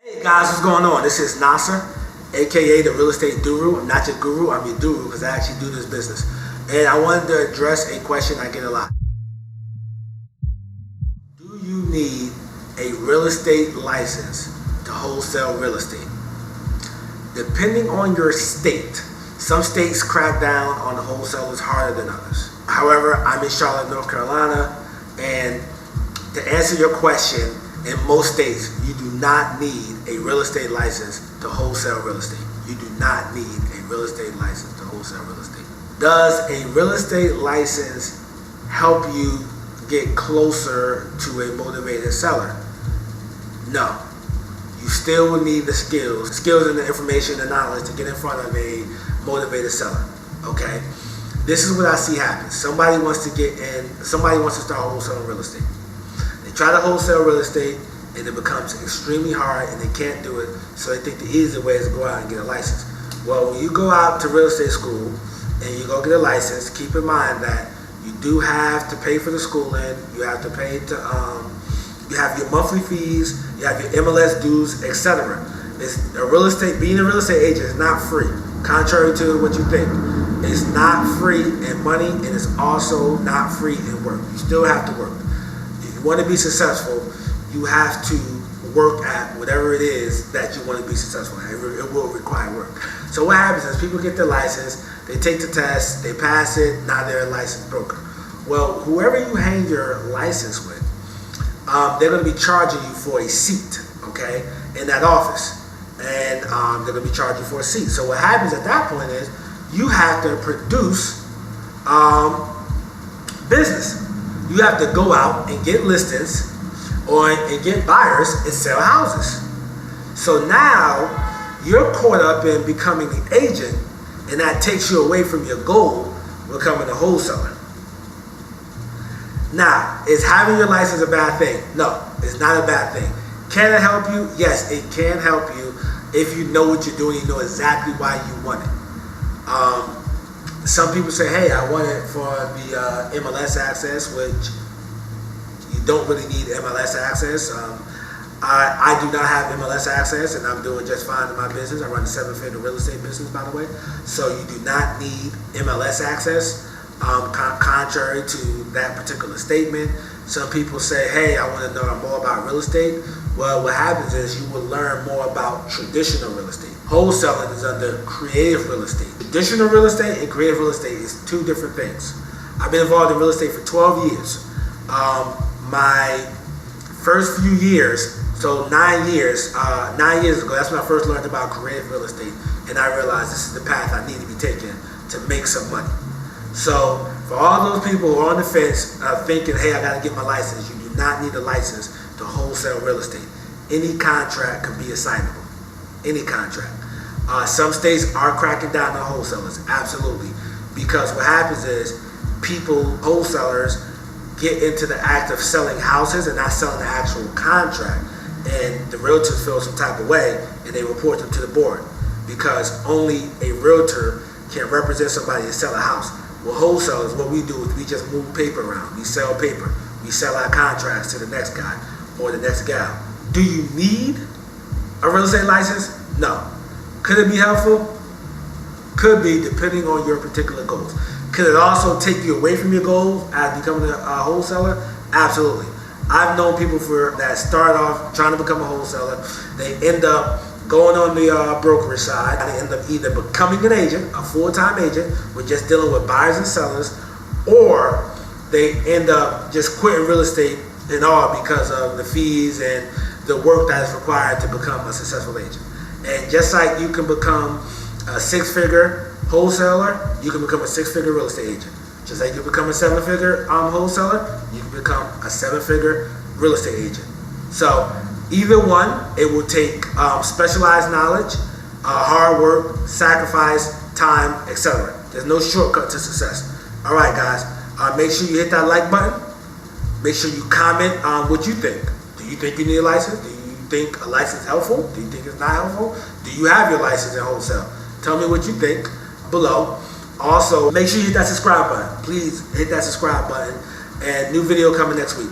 Hey guys, what's going on? This is Nasar, aka the Real Estate Doru. I'm not your guru, I'm your Doru because I actually do this business. And I wanted to address a question I get a lot. Do you need a real estate license to wholesale real estate? Depending on your state, some states crack down on the wholesalers harder than others. However, I'm in Charlotte, North Carolina, and to answer your question, in most states, you do not need a real estate license to wholesale real estate. You do not need a real estate license to wholesale real estate. Does a real estate license help you get closer to a motivated seller? No. You still will need the skills and the information and knowledge to get in front of a motivated seller, okay? This is what I see happen. Somebody wants to start wholesaling real estate. Try to wholesale real estate and it becomes extremely hard and they can't do it, so they think the easy way is to go out and get a license. Well, when you go out to real estate school and you go get a license, keep in mind that you do have to pay for the schooling, you have to pay to, you have your monthly fees, you have your MLS dues, etc. Being a real estate agent is not free, contrary to what you think. It's not free in money and it's also not free in work. You still have to work. Want to be successful, you have to work at whatever it is that you want to be successful at. It will require work. So what happens is people get their license, they take the test, they pass it, now they're a licensed broker. Well, whoever you hang your license with, they're going to be charging you for a seat, okay, in that office. And they're going to be charging for a seat. So what happens at that point is you have to produce business. You have to go out and get listings and get buyers and sell houses. So now you're caught up in becoming the agent, and that takes you away from your goal of becoming a wholesaler. Now, is having your license a bad thing? No, it's not a bad thing. Can it help you? Yes, it can help you if you know what you're doing, you know exactly why you want it. Some people say, hey, I want it for the MLS access, which you don't really need MLS access. I do not have MLS access, and I'm doing just fine in my business. I run a 7-figure real estate business, by the way. So you do not need MLS access, contrary to that particular statement. Some people say, hey, I want to know more about real estate. Well, what happens is you will learn more about traditional real estate. Wholesaling is under creative real estate. Traditional real estate and creative real estate is two different things. I've been involved in real estate for 12 years. My first few years, so 9 years ago, that's when I first learned about creative real estate, and I realized this is the path I need to be taking to make some money. So for all those people who are on the fence thinking, hey, I got to get my license, you do not need a license to wholesale real estate. Any contract can be assignable. Any contract. Some states are cracking down on wholesalers, absolutely. Because what happens is wholesalers get into the act of selling houses and not selling the actual contract. And the realtors feel some type of way and they report them to the board. Because only a realtor can represent somebody and sell a house. Well, wholesalers, what we do is we just move paper around. We sell paper. We sell our contracts to the next guy or the next gal. Do you need a real estate license? No. Could it be helpful? Could be, depending on your particular goals. Could it also take you away from your goals as becoming a wholesaler? Absolutely. I've known people that start off trying to become a wholesaler. They end up going on the brokerage side. They end up either becoming an agent, a full-time agent, with just dealing with buyers and sellers, or they end up just quitting real estate and all because of the fees and the work that is required to become a successful agent. And just like you can become a 6-figure wholesaler, you can become a 6-figure real estate agent. Just like you become a 7-figure wholesaler, you can become a 7-figure real estate agent. So either one, it will take specialized knowledge, hard work, sacrifice, time, etc. There's no shortcut to success. All right, guys, make sure you hit that like button. Make sure you comment on what you think. Do you think you need a license? Do you think a license is helpful? Do you think it's not helpful? Do you have your license in wholesale? Tell me what you think below. Also, make sure you hit that subscribe button. Please hit that subscribe button. And new video coming next week.